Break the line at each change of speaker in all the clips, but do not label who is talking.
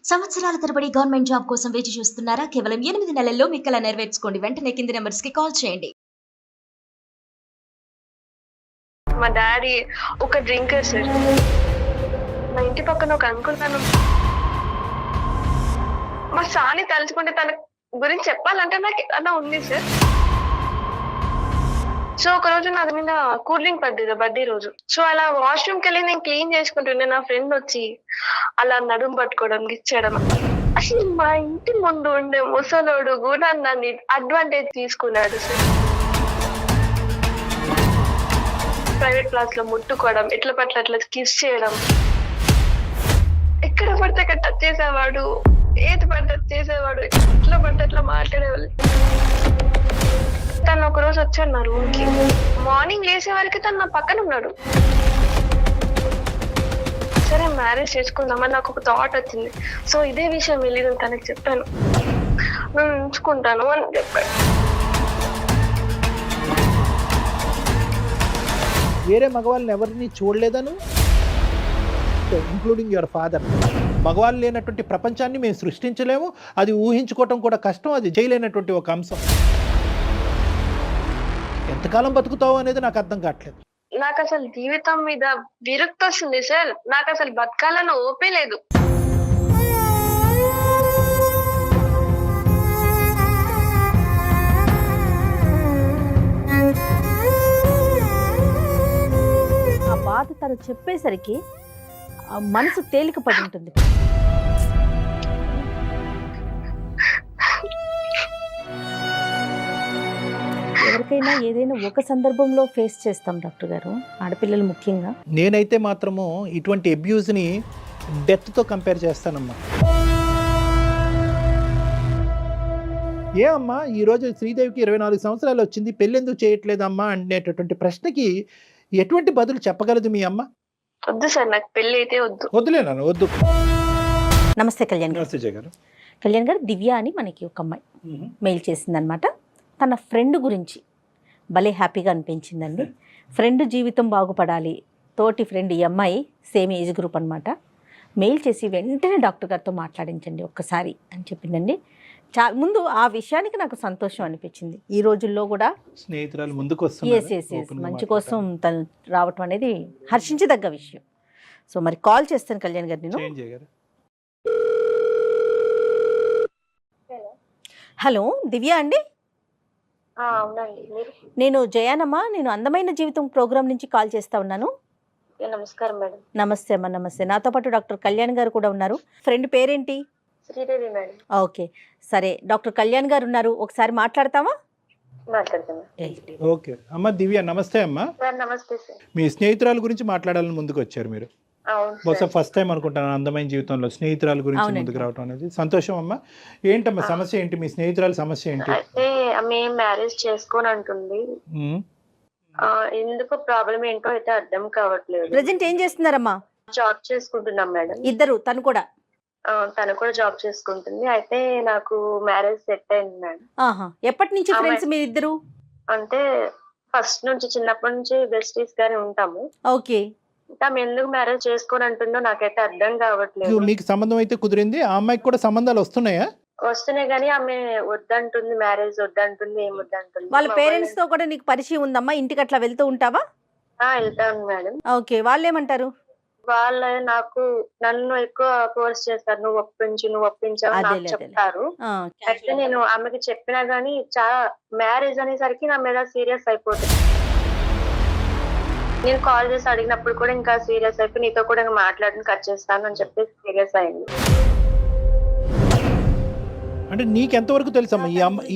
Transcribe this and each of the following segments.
సంవత్సరాల తరబడి government job కోసం వేచి చూస్తున్నారా? కేవలం 8 నెలల్లో మీ కల నెరవేర్చుకోండి. వెంటనే కింది నంబర్స్‌కి కాల్ చేయండి.
మా డాడీ ఒక డ్రింకర్ సార్. మా ఇంటి పక్కన ఒక అంకుల్ తను మా సార్ని తలుచుకుంటే తన గురించి చెప్పాలంటే నాకు ఏదన్నా ఉంది సార్. సో ఒక రోజు నా మీద కూల్ డ్రింక్ పడ్డది బర్త్డే రోజు. సో అలా వాష్రూమ్కి వెళ్ళి నేను క్లీన్ చేసుకుంటుండే నా ఫ్రెండ్ వచ్చి అలా నడుము పట్టుకోవడం గిచ్చడం. అసలు మా ఇంటి ముందు ఉండే ముసలోడు కూడా నన్ను అడ్వాంటేజ్ తీసుకున్నాడు సార్. ప్రైవేట్ క్లాస్ లో ముట్టుకోవడం, ఎట్ల పట్ల అట్లా కిస్ చేయడం, ఎక్కడ పడితే అక్కడ టచ్ చేసేవాడు, ఏది పడితే చేసేవాడు, ఎట్లా పడితే అట్లా మాట్లాడేవాళ్ళు. తను ఒక రోజు వచ్చాడు నా రూమ్ కి. మార్నింగ్ లేసే వరకు తను నా పక్కన ఉన్నాడు. సరే మ్యారేజ్ చేసుకుందామని నాకు ఒక థాట్ వచ్చింది. సో ఇదే విషయం వెళ్ళి నేను తనకి చెప్పాను, నేను ఉంచుకుంటాను అని చెప్పాను.
వేరే మగవాళ్ళని ఎవరిని చూడలేదను, ఇంక్లూడింగ్ యువర్ ఫాదర్. మగవాళ్ళు లేనటువంటి ప్రపంచాన్ని మేము సృష్టించలేము, అది ఊహించుకోవటం కూడా కష్టం, అది చేయలేనటువంటి ఒక అంశం. ఎంతకాలం బతుకుతావు అనేది నాకు అర్థం కావట్లేదు.
నాకు అసలు జీవితం మీద విరక్తి వస్తుంది సార్. నాకు అసలు బతకాలని ఓపే లేదు.
ఆ బాధ తను చెప్పేసరికి మనసు తేలిక పడి ఉంటుంది. ఎవరికైనా ఏదైనా ఒక సందర్భంలో ఫేస్ చేస్తాం డాక్టర్ గారు, ఆడపిల్లలు ముఖ్యంగా.
నేనైతే మాత్రము ఇటువంటి అబ్యూజ్ని డెత్తో కంపేర్ చేస్తానమ్మా. ఏ అమ్మా ఈరోజు శ్రీదేవికి 24 సంవత్సరాలు వచ్చింది, పెళ్ళెందుకు చేయట్లేదమ్మా అనేటటువంటి ప్రశ్నకి ఎటువంటి బదులు చెప్పగలదు మీ అమ్మ?
వద్దు సార్, నాకు పెళ్లి అయితే వద్దు.
వద్దులేనా? వద్దు.
నమస్తే కళ్యాణ్ గారు.
నమస్తే జగన్.
కళ్యాణ్ గారు, దివ్య అని మనకి ఒక అమ్మాయి మెయిల్ చేసిందనమాట. తన ఫ్రెండ్ గురించి భలే హ్యాపీగా అనిపించిందండి. ఫ్రెండ్ జీవితం బాగుపడాలి, తోటి ఫ్రెండ్ ఈ అమ్మాయి సేమ్ ఏజ్ గ్రూప్ అనమాట. మెయిల్ చేసి వెంటనే డాక్టర్ గారితో మాట్లాడించండి ఒక్కసారి అని చెప్పిందండి. ముందు ఆ విషయానికి నాకు సంతోషం అనిపించింది. ఈ రోజుల్లో కూడా
స్నేహితురాలు ముందుకు
మంచి కోసం తను రావటం అనేది హర్షించదగ్గ విషయం. సో మరి కాల్ చేస్తాను కళ్యాణ్ గారు నేను. హలో దివ్య అండి.
అవునండి.
నేను జయానమ్మ, నేను అందమైన జీవితం ప్రోగ్రామ్ నుంచి కాల్ చేస్తా ఉన్నాను.
నమస్కారం మేడం.
నమస్తే అమ్మ. నమస్తే. నాతో పాటు డాక్టర్ కళ్యాణ్ గారు కూడా ఉన్నారు. ఫ్రెండ్ పేరేంటి?
శ్రీదేవి మేడం.
ఓకే సరే, డాక్టర్ కళ్యాణ్ గారు ఉన్నారు, ఒకసారి మాట్లాడతావా?
ఓకే అమ్మ. దివ్య నమస్తే అమ్మ.
నమస్తే సార్.
మీ స్నేహితురాల గురించి మాట్లాడాలని ముందుకు వచ్చారు మీరు. బహుశా ఫస్ట్ టైం అనుకుంటాను అందమైన జీవితంలో స్నేహితురాల గురించి ముందుకు రావడం అనేది. సంతోషం అమ్మా. ఏంటమ్మా సమస్య ఏంటి? మీ స్నేహితురాల సమస్య ఏంటి?
అయితే ఆమె మ్యారేజ్ చేసుకోని అంటుంది. ఎందుకు ప్రాబ్లం ఏంటో అయితే అర్థం కావట్లేదు.
ప్రెజెంట్ ఏం చేస్తున్నారమ్మా?
జాబ్ చేసుకుంటున్నాం మేడం.
ఇద్దరు? తను కూడా
జాబ్ చేసుకుంటుంది. అయితే నాకు మ్యారేజ్ సెట్ అయింది మేడం.
ఎప్పటి నుంచి ఫ్రెండ్స్ మీ ఇద్దరు?
అంటే ఫస్ట్ నుంచి, చిన్నప్పటి నుంచి బెస్టీస్ గానే ఉంటాము.
ఓకే.
ఆమె ఎందుకు మ్యారేజ్ చేసుకొని అంటుందో నాకైతే అర్థం కావట్లేదు.
మీకు సంబంధం అయితే కుదిరింది, ఆ అమ్మాయికి కూడా సంబంధాలు వస్తున్నాయా?
వస్తున్నాయి కానీ ఆమె వద్దంటుంది, మ్యారేజ్ వద్దంటుంది, ఏం వద్దంటుంది.
వాళ్ళ పేరెంట్స్ తో కూడా నీకు పరిచయం ఉందమ్మా? ఇంటికి అట్లా వెళ్తూ ఉంటావా?
వెళ్తాను మేడం.
ఓకే. వాళ్ళు ఏమంటారు?
వాళ్ళ నన్ను ఎక్కువ ఫోర్స్ చేస్తారు, నువ్వు ఒప్పించావు నాకు చెప్తారు. అయితే నేను ఆమెకి చెప్పినా గానీ చాలా మ్యారేజ్ అనేసరికి నా మీద సీరియస్ అయిపోతుంది. నేను కాల్ చేసి అడిగినప్పుడు కూడా ఇంకా సీరియస్ అయిపోయి నీతో కూడా మాట్లాడిన కట్ చేస్తాను అని చెప్పి సీరియస్ అయింది.
అంటే నీకెంతవరకు తెలుసమ్మా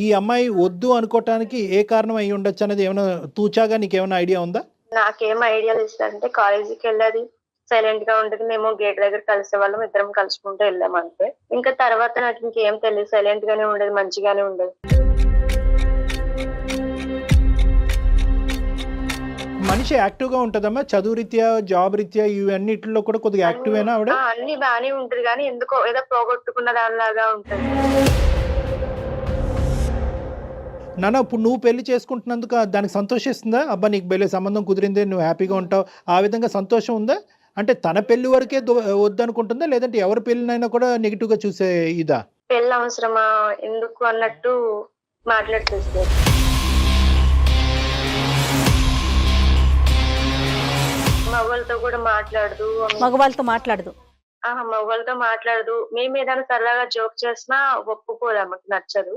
ఈ అమ్మాయి వద్దు అనుకోవటానికి ఏ కారణం అయి ఉండొచ్చు అనేది ఏమైనా తూచాగా నీకేమైనా ఐడియా ఉందా?
నాకేం ఐడియా ఇస్తారంటే కాలేజీకి వెళ్ళేది, సైలెంట్ గా ఉంటుంది, మేము గేట్ దగ్గర కలిసే వాళ్ళం, ఇద్దరం కలుసుకుంటూ వెళ్ళాం అంతే. ఇంకా తర్వాత నాకు ఇంకేం తెలియదు, సైలెంట్ గానే ఉండేది, మంచిగానే ఉండేది.
మనిషి యాక్టివ్ గా ఉంటదమ్మా, చదువు రీత్యా, జాబ్ రీత్యా, ఇవన్నిటిలో కూడా కొద్దిగా యాక్టివ్ అయినా ఆవిడ?
అన్ని బానే ఉంటది కానీ ఎందుకో ఏదో పోగొట్టుకున్న దానిలాగా ఉంటది.
నాన్న ఇప్పుడు నువ్వు పెళ్లి చేసుకుంటున్నందుకు దానికి సంతోషిస్తుందా? అబ్బా నీకు పెళ్లి సంబంధం కుదిరింది, నువ్వు హ్యాపీగా ఉంటావు, ఆ విధంగా సంతోషం ఉందా? అంటే తన పెళ్లి వరకే వద్దనుకుంటుందా, లేదంటే ఎవరి పెళ్ళినైనా కూడా నెగిటివ్ గా చూసే ఇదా?
పెళ్ళి అవసరమా ఎందుకు అన్నట్టు మాట్లాడుతుంది సార్. మగవాళ్ళతో కూడా మాట్లాడదు,
మగవాళ్ళతో మాట్లాడదు.
మగవాళ్ళతో మాట్లాడదు. మేము ఏదైనా సరదాగా జోక్ చేసినా ఒప్పుకోదు, ఆమెకు నచ్చదు.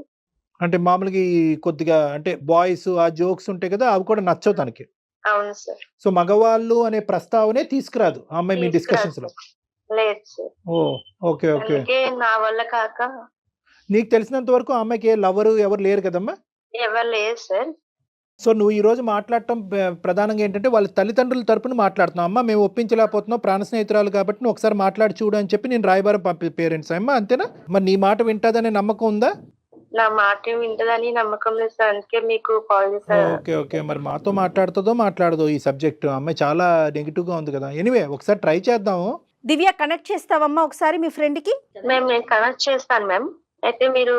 అంటే మామూలుగా ఈ కొద్దిగా అంటే బాయ్స్ ఆ జోక్స్ ఉంటాయి కదా, అవి కూడా నచ్చవు తనకి.
అవును సార్.
సో మగవాళ్ళు అనే ప్రస్తావనే తీసుకురాదు ఆ అమ్మాయి మీ డిస్కషన్స్ లో?
లేదు సార్.
ఓ ఓకే ఓకే.
అందుకే నా వల్ల కాక.
నీకు తెలిసినంత వరకు ఆ అమ్మాయికి లవరు ఎవరు లేరు కదమ్మా?
ఎవరు లేదు సార్.
సో నువ్వు ఈ రోజు మాట్లాడటం ప్రధానంగా ఏంటంటే వాళ్ళ తల్లిదండ్రుల తరపున మాట్లాడుతున్నావు. అమ్మ మేము ఒప్పించలేకపోతున్నాం, ప్రాణ స్నేహితురాలు కాబట్టి నువ్వు ఒకసారి మాట్లాడి చూడు అని చెప్పి నేను రాయబారం పంపి పేరెంట్స్ అమ్మా, అంతేనా? మరి నీ మాట వింటాదనే నమ్మకం ఉందా?
నా మాట వింటదని నమ్మకం లేదు సార్, అందుకే మీకు కాల్ చేశాను.
Okay okay. మరి మాతో మాట్లాడుతుందో మాట్లాడదో ఈ సబ్జెక్ట్? అమ్మాయి చాలా నెగిటివ్ గా ఉంది కదా. ఎనీవే ఒకసారి ట్రై చేద్దాము.
దివ్య కనెక్ట్ చేస్తావమ్మా ఒకసారి మీ ఫ్రెండ్ కి?
నేను కనెక్ట్ చేస్తాను మ్యామ్. అయితే మీరు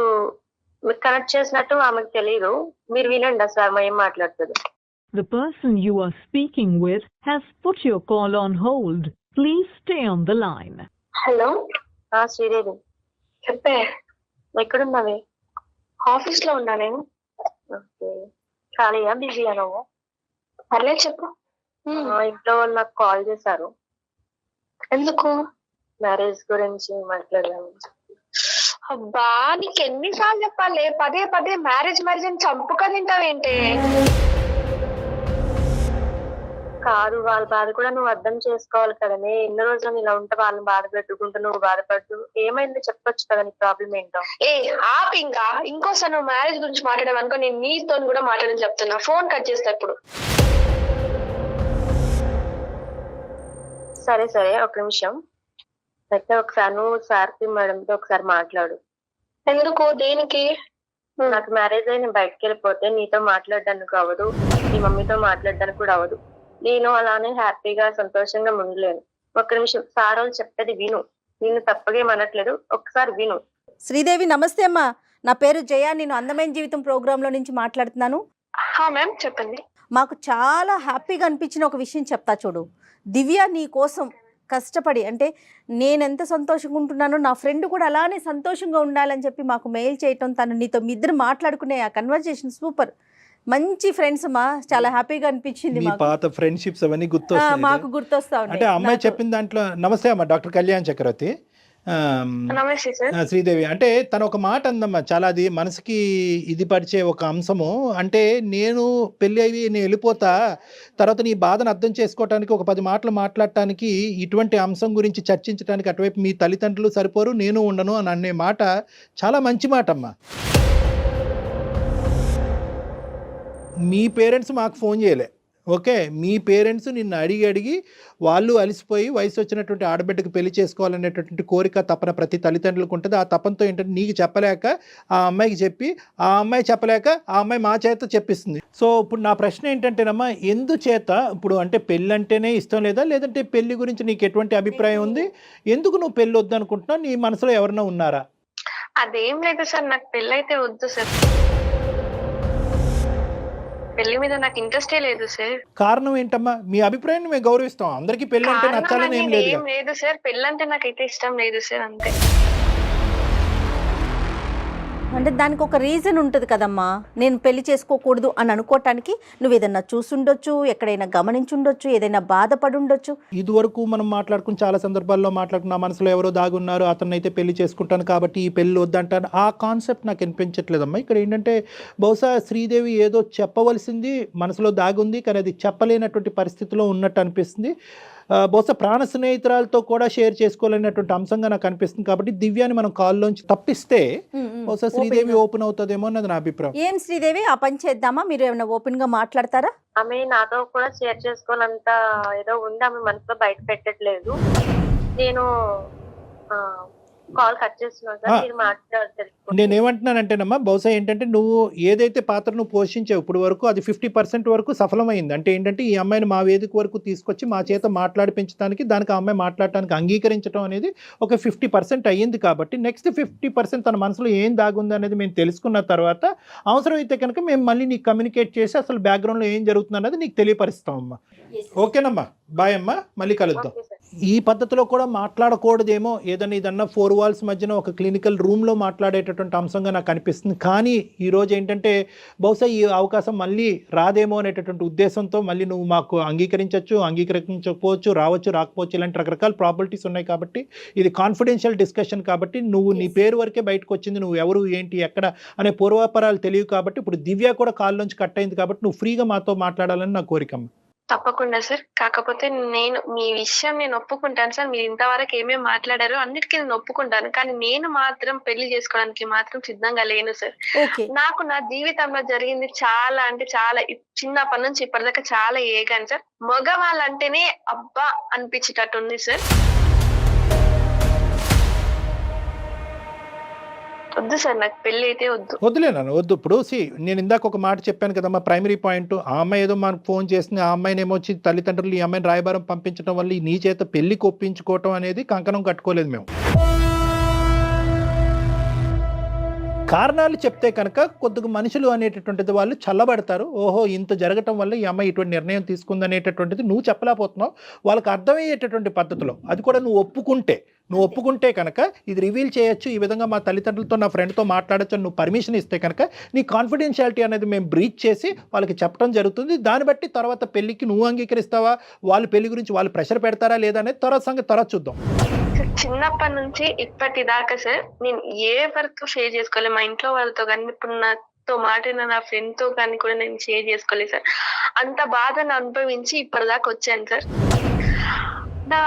కనెక్ట్ చేసినట్టు ఆమెకు తెలియదు, మీరు వినండి సార్ ఏం మాట్లాడుతుంది.
The person you are speaking with has put your call on hold. Please stay on the line.
Hello Sridevi చెప్పే, ఎక్కడున్నావే? ఆఫీస్ లో ఉన్నా నేను. ఓకే, ఖాళీయా బిజీయా నువ్వు? పర్లేదు చెప్పు. ఇంట్లో వాళ్ళు నాకు కాల్ చేశారు. ఎందుకు? మ్యారేజ్ గురించి మాట్లాడదాము. అబ్బా నీకు ఎన్నిసార్లు చెప్పాలి, పదే పదే మ్యారేజ్ మ్యారేజ్ అని చంపుక తింటావేంటి? కాదు, వాళ్ళ బాధ కూడా నువ్వు అర్థం చేసుకోవాలి కదనే. ఎన్ని రోజులు ఇలా ఉంటే వాళ్ళని బాధ పెట్టుకుంటూ నువ్వు బాధపడుతూ ఏమైందో చెప్పొచ్చు కదా, నీ ప్రాబ్లం ఏంటో. ఆప్ ఇంకా ఇంకోసారి నువ్వు మ్యారేజ్ గురించి మాట్లాడమనుకో, నేను నీతో కూడా మాట్లాడని చెప్తున్నా. ఫోన్ కట్ చేస్తా ఇప్పుడు. సరే సరే ఒక నిమిషం. అయితే ఒకసారి నువ్వు సార్కి మేడంతో ఒకసారి మాట్లాడు. ఎందుకు? దేనికి? నాకు మ్యారేజ్ అయ్యి నేను బయటకు వెళ్ళిపోతే నీతో మాట్లాడడానికి అవ్వదు, నీ మమ్మీతో మాట్లాడడానికి కూడా అవ్వదు. నేను అలానే హ్యాపీగా సంతోషంగా ఉండలేను. ఒక్క నిమిషం, సార్ వాళ్ళు చెప్పేది విను. నేను తప్పగా ఏమనట్లేదు, ఒకసారి విను.
శ్రీదేవి నమస్తే అమ్మా, నా పేరు జయ, నేను అందమైన జీవితం ప్రోగ్రాంలో నుంచి మాట్లాడుతున్నాను.
మ్యామ్ చెప్పండి.
మాకు చాలా హ్యాపీగా అనిపించిన ఒక విషయం చెప్తా చూడు. దివ్య నీ కోసం కష్టపడి, అంటే నేనెంత సంతోషంగా ఉంటున్నానో నా ఫ్రెండ్ కూడా అలానే సంతోషంగా ఉండాలని చెప్పి మాకు మెయిల్ చేయటం, తను నీతో మీ ఇద్దరు మాట్లాడుకునే ఆ కన్వర్జేషన్ సూపర్. మంచి ఫ్రెండ్స్ మా, చాలా హ్యాపీగా అనిపించింది.
పాత ఫ్రెండ్షిప్స్ అవన్నీ గుర్తొస్తాయి,
మాకు గుర్తొస్తా ఉంటాయి.
అంటే అమ్మాయి చెప్పిన దాంట్లో. నమస్తే అమ్మా, డాక్టర్ కళ్యాణ్ చక్రవర్తి. శ్రీదేవి అంటే తను ఒక మాట అందమ్మా, చాలా అది మనసుకి ఇది పరిచే ఒక అంశము. అంటే నేను పెళ్ళి అయ్యి నేను వెళ్ళిపోతా, తర్వాత నీ బాధను అర్థం చేసుకోవటానికి ఒక 10 మాటలు మాట్లాడటానికి, ఇటువంటి అంశం గురించి చర్చించడానికి అటువైపు మీ తల్లిదండ్రులు సరిపోరు, నేను ఉండను అని అనే మాట చాలా మంచి మాట అమ్మా. మీ పేరెంట్స్ మాకు ఫోన్ చేయలే, ఓకే? మీ పేరెంట్స్ నిన్ను అడిగి వాళ్ళు అలసిపోయి వయసు వచ్చినటువంటి ఆడబిడ్డకు పెళ్లి చేసుకోవాలనేటటువంటి కోరిక తపన ప్రతి తల్లిదండ్రులకు ఉంటుంది. ఆ తపనతో ఏంటంటే నీకు చెప్పలేక ఆ అమ్మాయికి చెప్పి, ఆ అమ్మాయి చెప్పలేక ఆ అమ్మాయి మా చేత చెప్పిస్తుంది. సో ఇప్పుడు నా ప్రశ్న ఏంటంటేనమ్మా, ఎందుచేత ఇప్పుడు అంటే పెళ్ళి అంటేనే ఇష్టం లేదా, లేదంటే పెళ్లి గురించి నీకు ఎటువంటి అభిప్రాయం ఉంది? ఎందుకు నువ్వు పెళ్ళి వద్దు అనుకుంటున్నావు? నీ మనసులో ఎవరైనా ఉన్నారా?
అదేం లేదు సార్, నాకు పెళ్ళి అయితే వద్దు సార్. పెళ్లి మీద నాకు ఇంట్రెస్టే లేదు సార్.
కారణం ఏంటమ్మా? మీ అభిప్రాయాన్ని మేము గౌరవిస్తాం, అందరికీ పెళ్లి అంటే నచ్చాలని ఏం
లేదు సార్. పెళ్ళి అంటే నాకైతే ఇష్టం లేదు సార్, అంతే.
అంటే దానికి ఒక రీజన్ ఉంటుంది కదమ్మా, నేను పెళ్లి చేసుకోకూడదు అని అనుకోవటానికి. నువ్వు ఏదైనా చూసుండొచ్చు, ఎక్కడైనా గమనించుండొచ్చు, ఏదైనా బాధపడి ఉండొచ్చు.
ఇదివరకు మనం మాట్లాడుకుని చాలా సందర్భాల్లో మాట్లాడుకున్న మనసులో ఎవరో దాగున్నారు, అతన్ని అయితే పెళ్లి చేసుకుంటాను కాబట్టి ఈ పెళ్లి వద్దంటాను, ఆ కాన్సెప్ట్ నాకు అనిపించట్లేదమ్మా. ఇక్కడ ఏంటంటే బహుశా శ్రీదేవి ఏదో చెప్పవలసింది మనసులో దాగుంది, కానీ అది చెప్పలేనటువంటి పరిస్థితిలో ఉన్నట్టు అనిపిస్తుంది. బహుశా ప్రాణ స్నేహితురాలతో కూడా షేర్ చేసుకోలేనటువంటి అంశంగా నాకు అనిపిస్తుంది. కాబట్టి దివ్యాని మనం కాల్లోంచి తప్పిస్తే బహుశా శ్రీదేవి ఓపెన్ అవుతుందేమో అన్నది నా అభిప్రాయం.
ఏం శ్రీదేవి, ఆ పని చేద్దామా? మీరు ఏమైనా ఓపెన్ గా మాట్లాడతారా?
ఆమె నాతో కూడా షేర్ చేసుకోవాలంత ఏదో ఉంది, ఆమె మనసులో బయట పెట్టట్లేదు. నేను కాల్ కట్ చేస్తున్నాను సార్, మీరు మాట్లాడతారు.
నేనేమంటున్నానంటేనమ్మా, బహుశా ఏంటంటే నువ్వు ఏదైతే పాత్రను పోషించావు ఇప్పుడు వరకు అది 50% వరకు సఫలమైంది. అంటే ఏంటంటే ఈ అమ్మాయిని మా వేదిక వరకు తీసుకొచ్చి మా చేత మాట్లాడిపించడానికి, దానికి ఆ అమ్మాయి మాట్లాడటానికి అంగీకరించడం అనేది ఒక 50% అయ్యింది. కాబట్టి నెక్స్ట్ 50% తన మనసులో ఏం దాగుంది అనేది మేము తెలుసుకున్న తర్వాత అవసరమైతే కనుక మేము మళ్ళీ నీకు కమ్యూనికేట్ చేసి అసలు బ్యాక్గ్రౌండ్లో ఏం జరుగుతుంది అనేది నీకు తెలియపరుస్తాం అమ్మా. ఓకేనమ్మా, బాయ్ అమ్మా, మళ్ళీ కలుద్దాం. ఈ పద్ధతిలో కూడా మాట్లాడకూడదేమో, ఏదన్నా 4 walls మధ్యన ఒక క్లినికల్ రూమ్లో మాట్లాడేటటువంటి అంశంగా నాకు అనిపిస్తుంది. కానీ ఈరోజు ఏంటంటే బహుశా ఈ అవకాశం మళ్ళీ రాదేమో అనేటటువంటి ఉద్దేశంతో మళ్ళీ నువ్వు మాకు అంగీకరించకపోవచ్చు, రావచ్చు రాకపోవచ్చు, ఇలాంటి రకరకాల ప్రాబిలిటీస్ ఉన్నాయి. కాబట్టి ఇది కాన్ఫిడెన్షియల్ డిస్కషన్ కాబట్టి నువ్వు నీ పేరు వరకే బయటకు వచ్చింది, నువ్వు ఎవరు ఏంటి ఎక్కడ అనే పూర్వాపరాలు తెలియవు. కాబట్టి ఇప్పుడు దివ్య కూడా కాల్ నుంచి కట్ అయింది కాబట్టి నువ్వు ఫ్రీగా మాతో మాట్లాడాలని నా కోరికమ్మ.
తప్పకుండా సార్. కాకపోతే మీ విషయం నేను ఒప్పుకుంటాను సార్. మీరు ఇంతవరకు ఏమేమి మాట్లాడారో అన్నిటికీ నేను ఒప్పుకుంటాను. కానీ నేను మాత్రం పెళ్లి చేసుకోవడానికి మాత్రం సిద్ధంగా లేను సార్. నాకు నా జీవితంలో జరిగింది చాలా అంటే చాలా చిన్నప్పటి నుంచి ఇప్పటిదాకా చాలా ఏగాను సార్. మగవాళ్ళంటేనే అబ్బా అనిపించేటట్టు ఉంది సార్. వద్దు సార్, నాకు పెళ్లి అయితే
వద్దులేనా వద్దు. ఇప్పుడు నేను ఇందాక ఒక మాట చెప్పాను కదమ్మా, ప్రైమరీ పాయింట్. ఆ అమ్మాయి ఏదో మనకు ఫోన్ చేసింది, ఆ అమ్మాయిని ఏమొచ్చి తల్లిదండ్రులు ఈ అమ్మాయిని రాయబారం పంపించడం వల్ల నీ చేత పెళ్లి కొప్పించుకోవటం అనేది కంకణం కట్టుకోలేదు మేము. కారణాలు చెప్తే కనుక కొద్దిగా మనుషులు అనేటటువంటిది వాళ్ళు చల్లబడతారు. ఓహో ఇంత జరగటం వల్ల ఈ అమ్మాయి ఇటువంటి నిర్ణయం తీసుకుంది అనేటటువంటిది నువ్వు చెప్పలేకపోతున్నావు. వాళ్ళకి అర్థమయ్యేటటువంటి పద్ధతిలో అది కూడా నువ్వు ఒప్పుకుంటే కనుక ఇది రివీల్ చేయొచ్చు, ఈ విధంగా మా తల్లిదండ్రులతో నా ఫ్రెండ్తో మాట్లాడచ్చు అని నువ్వు పర్మిషన్ ఇస్తే కనుక నీ కాన్ఫిడెన్షియాలిటీ అనేది మేము బ్రీచ్ చేసి వాళ్ళకి చెప్పడం జరుగుతుంది. దాన్ని బట్టి తర్వాత పెళ్లికి నువ్వు అంగీకరిస్తావా, వాళ్ళ పెళ్లి గురించి వాళ్ళు ప్రెషర్ పెడతారా లేదా అనేది తర్వాత చూద్దాం.
చిన్నప్పటి నుంచి ఇప్పటిదాకా సార్ నేను ఏ వరకు షేర్ చేసుకోలేదు మా ఇంట్లో వాళ్ళతో, కానీ ఇప్పుడు నాతో మాట్లాడిన నా ఫ్రెండ్ తో కానీ కూడా నేను షేర్ చేసుకోలేదు సార్. అంత బాధను అనుభవించి ఇప్పటిదాకా వచ్చాను సార్. నా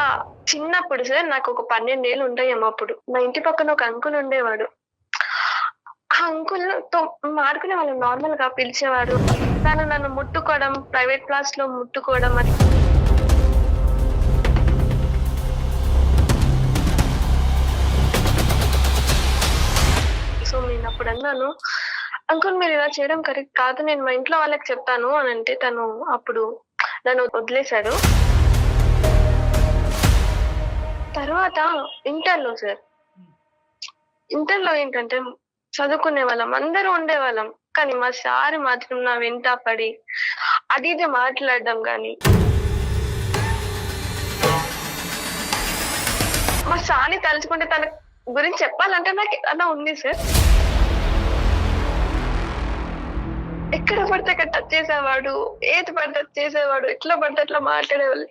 చిన్నప్పుడు సార్ నాకు ఒక 12 ఏళ్ళు ఉంటాయేమో. అప్పుడు నా ఇంటి పక్కన ఒక అంకుల్ ఉండేవాడు. ఆ అంకుల్ తో మాడుకునే వాళ్ళు, నార్మల్ గా పిలిచేవాడు. తను నన్ను ముట్టుకోవడం, ప్రైవేట్ క్లాస్ లో ముట్టుకోవడం అని. సో నేను అప్పుడు అన్నాను, అంకుల్ మీరు ఇలా చేయడం కరెక్ట్ కాదు, నేను మా ఇంట్లో వాళ్ళకి చెప్తాను అని అంటే తను అప్పుడు నన్ను వదిలేశాడు. తర్వాత ఇంటర్లో ఏంటంటే చదువుకునే వాళ్ళం, అందరూ ఉండేవాళ్ళం. కానీ మా సార్ మాత్రం నా వెంట పడి అది ఇది మాట్లాడడం కానీ, మా సార్ని తలుచుకుంటే తన గురించి చెప్పాలంటే నాకు అలా ఉంది సార్. ఎక్కడ పడితే అక్కడ టచ్ చేసేవాడు, ఏది పడితే చేసేవాడు, ఎట్లా పడితే అట్లా మాట్లాడేవాళ్ళు.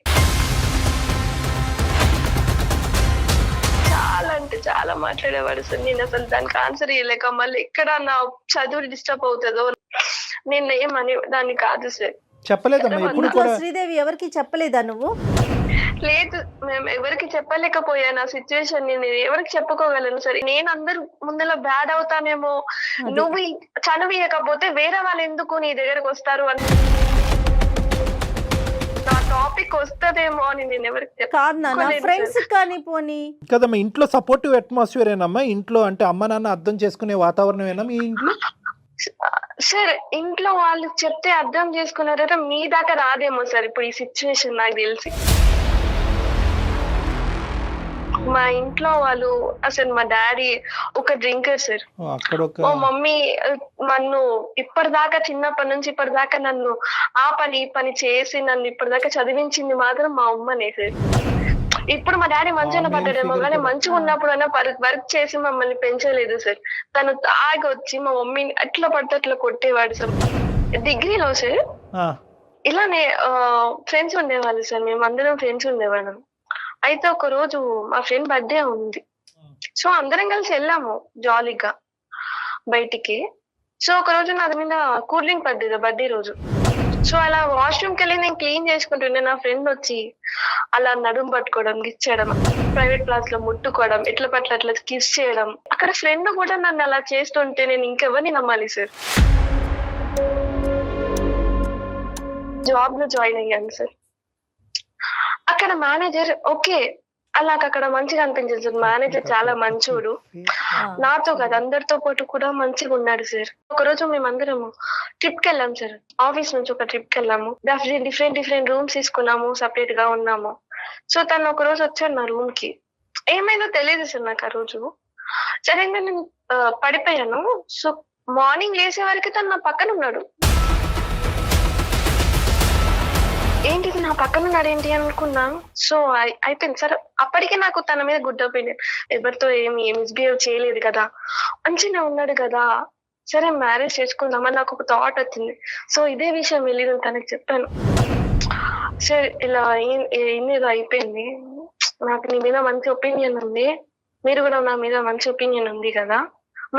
చాలా అంటే చాలా మాట్లాడేవాడు సార్. నేను అసలు దానికి ఆన్సర్ ఇవ్వలేక మళ్ళీ ఎక్కడ నా చదువు డిస్టర్బ్ అవుతుందో నేను ఏమని దాన్ని కాదు సార్.
చెప్పలేదమ్మా ఎప్పుడు కూడా?
శ్రీదేవి ఎవరికి చెప్పలేదా నువ్వు?
లేదు, మేము ఎవరికి చెప్పలేకపోయాను. ఆ సిచ్యువేషన్ నేను ఎవరికి చెప్పుకోగలను సరే. నేను అందరు ముందర బ్యాడ్ అవుతానేమో, నువ్వు చదివియకపోతే వేరే వాళ్ళు ఎందుకు నీ దగ్గరకు వస్తారు అని నా టాపిక్ వస్తదేమో అని నేను ఎవరికి
ఫ్రెండ్స్ కానీ పోనీ
కదమ్మా. ఇంట్లో సపోర్టివ్ అట్మాస్ఫియర్ ఏనమ్మా? ఇంట్లో అంటే అమ్మ నాన్న అర్థం చేసుకునే వాతావరణమేనా మీ ఇంట్లో?
సార్ ఇంట్లో వాళ్ళు చెప్తే అర్థం చేసుకున్నారంటే మీ దాకా రాదేమో సార్ ఇప్పుడు ఈ సిచ్యువేషన్ నాకు తెలిసి. మా ఇంట్లో వాళ్ళు అసలు మా డాడీ ఒక డ్రింకర్ సార్. మా మమ్మీ నన్ను ఇప్పటిదాకా చిన్నప్పటి నుంచి ఇప్పటిదాకా నన్ను ఆ పని ఈ పని చేసి నన్ను ఇప్పటిదాకా చదివించింది మాత్రం మా అమ్మనే సార్. ఇప్పుడు మా డాడీ మంచిగా పడ్డాడేమో కానీ మంచిగా ఉన్నప్పుడు అయినా వర్క్ చేసి మమ్మల్ని పెంచలేదు సార్. తను తాగి వచ్చి మా మమ్మీని అట్లా పడితే అట్లా కొట్టేవాడు సార్. డిగ్రీలో సార్ ఇలానే ఫ్రెండ్స్ ఉండేవాళ్ళు సార్, మేము అందరం ఫ్రెండ్స్ ఉండేవాళ్ళం. అయితే ఒక రోజు మా ఫ్రెండ్ బర్త్డే ఉంది. సో అందరం కలిసి వెళ్ళాము జాలీగా బయటికి. సో ఒక రోజు నా మీద కూల్ డ్రింక్ పడ్డది బర్త్డే రోజు. సో అలా వాష్రూమ్కి వెళ్ళి నేను క్లీన్ చేసుకుంటుండే నా ఫ్రెండ్ వచ్చి అలా నడుము పట్టుకోవడం, గిచ్చడం, ప్రైవేట్ క్లాస్ లో ముట్టుకోవడం, ఎట్ల పట్ల అట్లా కిస్ చేయడం. అక్కడ ఫ్రెండ్ కూడా నన్ను అలా చేస్తుంటే నేను ఇంకెవరిని నమ్మాలి సార్. జాబ్ లో జాయిన్ అయ్యాను సార్. అక్కడ మేనేజర్ ఓకే అలా అక్కడ మంచిగా అనిపించింది సార్. మేనేజర్ చాలా మంచోడు, నాతో కాదు అందరితో పాటు కూడా మంచిగా ఉన్నాడు సార్. ఒకరోజు మేమందరం ట్రిప్ కి వెళ్ళాం సార్. ఆఫీస్ నుంచి ఒక ట్రిప్ కి వెళ్ళాము. డిఫరెంట్ రూమ్స్ తీసుకున్నాము, సపరేట్ గా ఉన్నాము. సో తను ఒక రోజు వచ్చాడు నా రూమ్ కి. ఏమైందో తెలియదు సార్ నాకు ఆ రోజు. సడన్గా నేను పడిపోయాను. సో మార్నింగ్ లేసే వరకు తను నా పక్కన ఉన్నాడు. ఏంటిది నా పక్కన ఉన్నాడు ఏంటి అనుకున్నా. సో అయిపోయింది సార్. అప్పటికే నాకు తన మీద గుడ్ ఒపీనియన్, ఎవరితో ఏమి మిస్బిహేవ్ చేయలేదు కదా, మంచిగా ఉన్నాడు కదా, సరే మ్యారేజ్ చేసుకుందామని నాకు ఒక థాట్ వచ్చింది. సో ఇదే విషయం వెళ్ళి నేను తనకి చెప్పాను, సరే ఇలా ఏదో అయిపోయింది, నాకు నీ మీద మంచి ఒపీనియన్ ఉంది, మీరు కూడా నా మీద మంచి ఒపీనియన్ ఉంది కదా,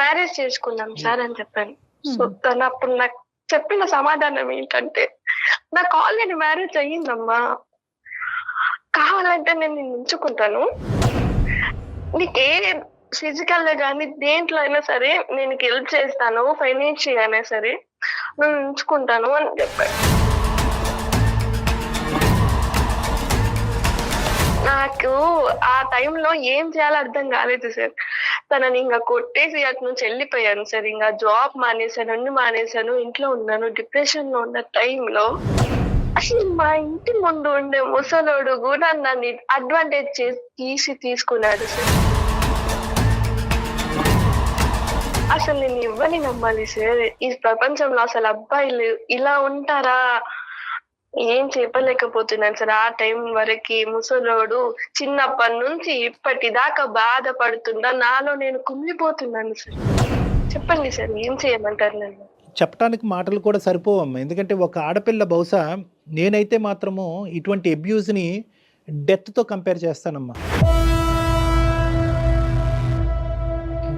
మ్యారేజ్ చేసుకుందాం సార్ అని చెప్పాను. సో తను అప్పుడు నాకు చెప్పిన సమాధానం ఏంటంటే, నాకు ఆల్రెడీ మ్యారేజ్ అయ్యిందమ్మా, కావాలంటే నేను నిన్ను ఉంచుకుంటాను, నీకే ఫిజికల్ గా కానీ దేంట్లో అయినా సరే నేను హెల్ప్ చేస్తాను, ఫైనాన్షియల్ అయినా సరే నేను ఉంచుకుంటాను అని చెప్పాను. నాకు ఆ టైంలో ఏం చేయాలో అర్థం కాలేదు సార్. తనని ఇంకా కొట్టేసి అటు నుంచి వెళ్ళిపోయాను సార్. ఇంకా జాబ్ మానేశాను, అన్ని మానేశాను, ఇంట్లో ఉన్నాను, డిప్రెషన్ లో ఉన్న టైంలో అసలు మా ఇంటి ముందు ఉండే ముసలోడు కూడా నన్ను అడ్వాంటేజ్ చేసి తీసుకున్నాడు సార్. అసలు నేను ఇవ్వని నమ్మాలి సార్, ఈ ప్రపంచంలో అసలు అబ్బాయిలు ఇలా ఉంటారా, ఏం చెప్పలేకపోతున్నాను సార్. ఆ టైం వరకు ముసలోడు చిన్నప్పటి నుంచి ఇప్పటిదాకా బాధపడుతుందా, నాలో నేను కుమిలిపోతున్నాను సార్. చెప్పండి సార్, ఏం చేయమంటారు నన్ను?
చెప్పడానికి మాటలు కూడా సరిపోవమ్మా. ఎందుకంటే ఒక ఆడపిల్ల బహుశా నేనైతే మాత్రము ఇటువంటి అబ్యూజ్ని డెత్తో కంపేర్ చేస్తానమ్మా.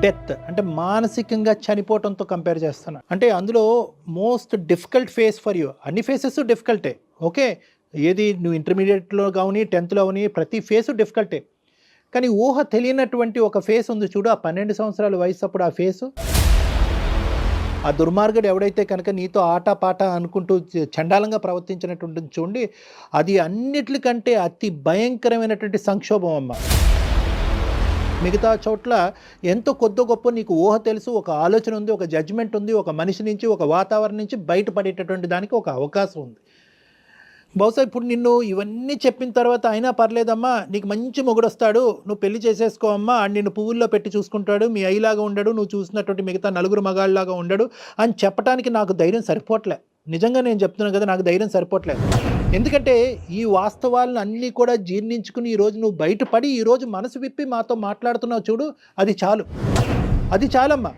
డెత్ అంటే మానసికంగా చనిపోవటంతో కంపేర్ చేస్తాను. అంటే అందులో most difficult face for you. అన్ని ఫేసెస్ డిఫికల్టే, ఓకే, ఏది నువ్వు ఇంటర్మీడియట్లో కానీ 10th కానీ ప్రతి ఫేసు డిఫికల్టే. కానీ ఊహ తెలియనటువంటి ఒక ఫేస్ ఉంది చూడు, ఆ 12 సంవత్సరాల వయసు అప్పుడు ఆ ఫేసు, ఆ దుర్మార్గుడు ఎవడైతే కనుక నీతో ఆట పాట అనుకుంటూ చండాలంగా ప్రవర్తించినటువంటి చూడండి, అది అన్నిటికంటే అతి భయంకరమైనటువంటి సంక్షోభం అమ్మ. మిగతా చోట్ల ఎంతో కొద్ది గొప్ప నీకు ఊహ తెలుసు, ఒక ఆలోచన ఉంది, ఒక జడ్జిమెంట్ ఉంది, ఒక మనిషి నుంచి ఒక వాతావరణం నుంచి బయటపడేటటువంటి దానికి ఒక అవకాశం ఉంది. బహుశా ఇప్పుడు నిన్ను ఇవన్నీ చెప్పిన తర్వాత అయినా పర్లేదమ్మా, నీకు మంచి మొగుడు వస్తాడు, నువ్వు పెళ్లి చేసేసుకో అమ్మా, అని నిన్ను పువ్వుల్లో పెట్టి చూసుకుంటాడు, మీ అయ్యలాగా ఉండడు, నువ్వు చూసినటువంటి మిగతా నలుగురు మగాళ్ళలాగా ఉండడు అని చెప్పడానికి నాకు ధైర్యం సరిపోవట్లే. నిజంగా నేను చెప్తున్నాను కదా, నాకు ధైర్యం సరిపోవట్లేదు. ఎందుకంటే ఈ వాస్తవాలను అన్నీ కూడా జీర్ణించుకుని ఈరోజు నువ్వు బయటపడి ఈరోజు మనసు విప్పి మాతో మాట్లాడుతున్నావు చూడు, అది చాలు, అది చాలమ్మా.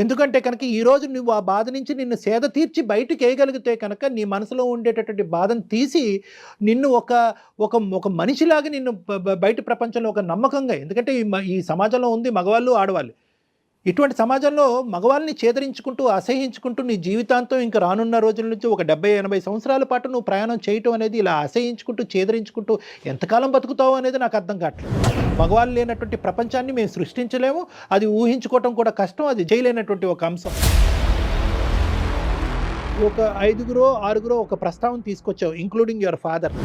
ఎందుకంటే కనుక ఈరోజు నువ్వు ఆ బాధ నుంచి నిన్ను సేద తీర్చి బయటకు వేయగలిగితే కనుక నీ మనసులో ఉండేటటువంటి బాధను తీసి నిన్ను ఒక మనిషిలాగా నిన్ను బయట ప్రపంచంలో ఒక నమ్మకంగా, ఎందుకంటే ఈ సమాజంలో ఉంది మగవాళ్ళు ఆడవాళ్ళు, ఇటువంటి సమాజంలో మగవాళ్ళని చేదరించుకుంటూ అసహించుకుంటూ నీ జీవితాంతం ఇంకా రానున్న రోజుల నుంచి ఒక 70-80 సంవత్సరాల పాటు నువ్వు ప్రయాణం చేయటం అనేది ఇలా అసహించుకుంటూ చేదరించుకుంటూ ఎంతకాలం బతుకుతావు అనేది నాకు అర్థం కావట్లేదు. మగవాళ్ళు లేనటువంటి ప్రపంచాన్ని మేము సృష్టించలేము, అది ఊహించుకోవటం కూడా కష్టం, అది చేయలేనటువంటి ఒక అంశం. ఒక 5-6 ఒక ప్రస్తావన తీసుకొచ్చావు, ఇంక్లూడింగ్ యువర్ ఫాదర్.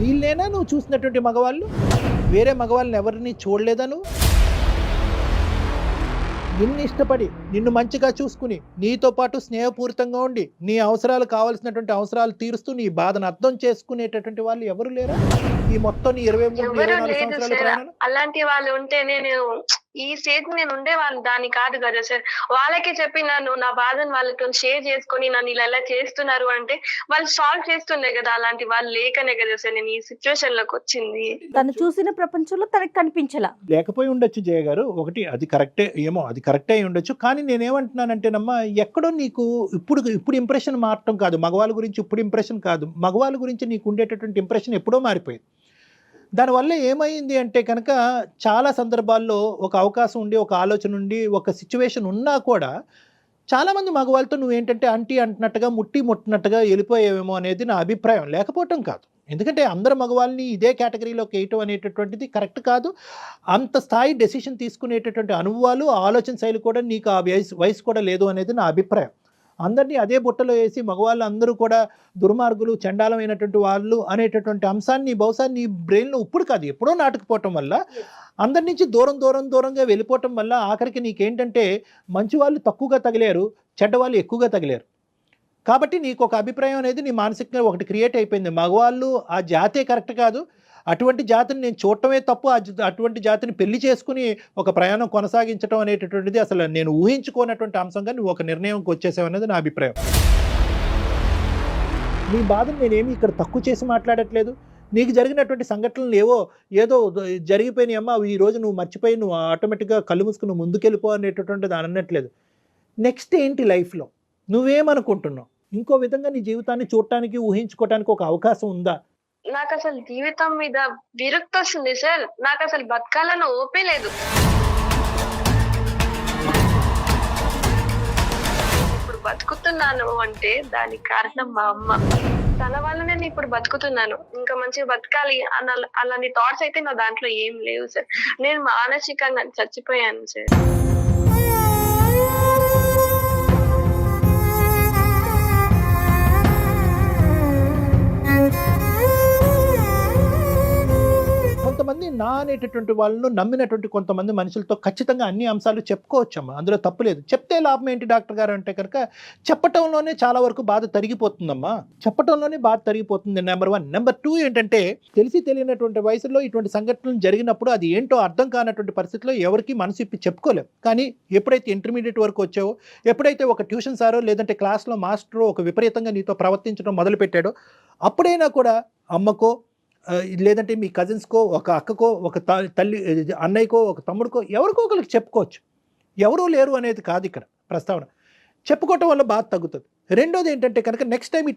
వీళ్ళేనా నువ్వు చూసినటువంటి మగవాళ్ళు? వేరే మగవాళ్ళని ఎవరిని చూడలేదా నువ్వు? నిన్ను ఇష్టపడి నిన్ను మంచిగా చూసుకుని నీతో పాటు స్నేహపూరితంగా ఉండి నీ అవసరాలు కావాల్సినటువంటి అవసరాలు తీరుస్తూ నీ బాధను అర్థం చేసుకునేటటువంటి వాళ్ళు ఎవరు లేరా ఈ మొత్తం 23-24 సంవత్సరాల ప్రయాణం?
అలాంటి వాళ్ళు ఉంటేనే నేను ఈ స్టేజ్ నేను ఉండేవాళ్ళు దాన్ని కాదు కదా సార్. వాళ్ళకి చెప్పి నన్ను నా బాధను వాళ్ళతో షేర్ చేసుకుని నన్ను ఇలా చేస్తున్నారు అంటే వాళ్ళు సాల్వ్ చేస్తుండే కదా. అలాంటి వాళ్ళు లేకనే కదా సార్ నేను ఈ సిచ్యువేషన్ లోకి వచ్చింది.
తను చూసిన ప్రపంచంలో తనకి కనిపించలా.
లేకపోయి ఉండొచ్చు జయ గారు, ఒకటి అది కరెక్టే, ఏమో అది కరెక్టే అయి ఉండొచ్చు. కానీ నేనేమంటున్నానంటేనమ్మా, ఎక్కడో నీకు ఇప్పుడు ఇంప్రెషన్ మారటం కాదు, మగవాళ్ళ గురించి ఇప్పుడు ఇంప్రెషన్ కాదు, మగవాళ్ళ గురించి నీకు ఉండేటటువంటి ఇంప్రెషన్ ఎప్పుడో మారిపోయింది. దానివల్ల ఏమైంది అంటే కనుక చాలా సందర్భాల్లో ఒక అవకాశం ఉండి, ఒక ఆలోచన ఉండి, ఒక సిచ్యువేషన్ ఉన్నా కూడా చాలామంది మగవాళ్ళతో నువ్వేంటంటే అంటున్నట్టుగా ముట్టినట్టుగా వెళ్ళిపోయేవేమో అనేది నా అభిప్రాయం. లేకపోవటం కాదు, ఎందుకంటే అందరు మగవాళ్ళని ఇదే కేటగిరీలోకి వేయటం అనేటటువంటిది కరెక్ట్ కాదు. అంత స్థాయి డెసిషన్ తీసుకునేటటువంటి అనుభవాలు, ఆలోచన శైలి కూడా నీకు ఆ వయసు కూడా లేదు అనేది నా అభిప్రాయం. అందరినీ అదే బుట్టలో వేసి మగవాళ్ళు అందరూ కూడా దుర్మార్గులు, చండాలమైనటువంటి వాళ్ళు అనేటటువంటి అంశాన్ని బహుశా నీ బ్రెయిన్లో ఇప్పుడు కాదు ఎప్పుడో నాటుకుపోవటం వల్ల, అందరి నుంచి దూరంగా వెళ్ళిపోవటం వల్ల ఆఖరికి నీకేంటంటే మంచి వాళ్ళు తక్కువగా తగిలారు, చెడ్డవాళ్ళు ఎక్కువగా తగిలారు. కాబట్టి నీకు ఒక అభిప్రాయం అనేది నీ మానసికంగా ఒకటి క్రియేట్ అయిపోయింది. మగవాళ్ళు ఆ జాతే కరెక్ట్ కాదు, అటువంటి జాతిని నేను చూడటమే తప్పు, అటువంటి జాతిని పెళ్లి చేసుకుని ఒక ప్రయాణం కొనసాగించడం అనేటటువంటిది అసలు నేను ఊహించుకోనటువంటి అంశంగా నువ్వు ఒక నిర్ణయంకి వచ్చేసావు అనేది నా అభిప్రాయం. నీ బాధను నేనేమి ఇక్కడ తక్కువ చేసి మాట్లాడట్లేదు. నీకు జరిగినటువంటి సంఘటనలు ఏదో జరిగిపోయినాయి అమ్మా, ఈ రోజు నువ్వు మర్చిపోయి నువ్వు ఆటోమేటిక్గా కళ్ళు మూసుకుని నువ్వు ముందుకెళ్ళిపో అనేటటువంటిది అనట్లేదు. నెక్స్ట్ ఏంటి లైఫ్లో నువ్వేమనుకుంటున్నావు? ఇంకో విధంగా నీ జీవితాన్ని చూడటానికి ఊహించుకోవటానికి ఒక అవకాశం ఉందా?
నాకు అసలు జీవితం మీద విరక్తి వస్తుంది సార్. నాకు అసలు బతకాలని ఓపే లేదు. ఇప్పుడు బతుకుతున్నాను అంటే దానికి కారణం మా అమ్మ. తన వల్లనే నేను ఇప్పుడు బతుకుతున్నాను. ఇంకా మంచిగా బతకాలి అలాంటి థాట్స్ అయితే నా దాంట్లో ఏం లేవు సార్. నేను మానసికంగా చచ్చిపోయాను సార్.
కొంతమంది నా అనేటటువంటి వాళ్ళను నమ్మినటువంటి కొంతమంది మనుషులతో ఖచ్చితంగా అన్ని అంశాలు చెప్పుకోవచ్చమ్మా, అందులో తప్పులేదు. చెప్తే లాభం ఏంటి డాక్టర్ గారు అంటే కనుక చెప్పటంలోనే చాలా వరకు బాధ తరిగిపోతుందమ్మా, చెప్పటంలోనే బాధ తరిగిపోతుంది. నెంబర్ 1. నెంబర్ 2 ఏంటంటే తెలిసి తెలియనటువంటి వయసులో ఇటువంటి సంఘటనలు జరిగినప్పుడు అది ఏంటో అర్థం కానటువంటి పరిస్థితిలో ఎవరికి మనసు ఇప్పి చెప్పుకోలేం. కానీ ఎప్పుడైతే ఇంటర్మీడియట్ వరకు వచ్చావో, ఎప్పుడైతే ఒక ట్యూషన్ సారో లేదంటే క్లాస్లో మాస్టరో ఒక విపరీతంగా నీతో ప్రవర్తించడం మొదలుపెట్టాడో, అప్పుడైనా కూడా అమ్మకో లేదంటే మీ కజిన్స్కో, ఒక అక్కకో, ఒక తల్లి అన్నయ్యకో, ఒక తమ్ముడికో, ఎవరికో ఒకరికి చెప్పుకోవచ్చు. ఎవరూ లేరు అనేది కాదు ఇక్కడ ప్రస్తావన. చెప్పుకోవటం వల్ల బాధ తగ్గుతుంది. రెండోది ఏంటంటే కనుక నెక్స్ట్ టైం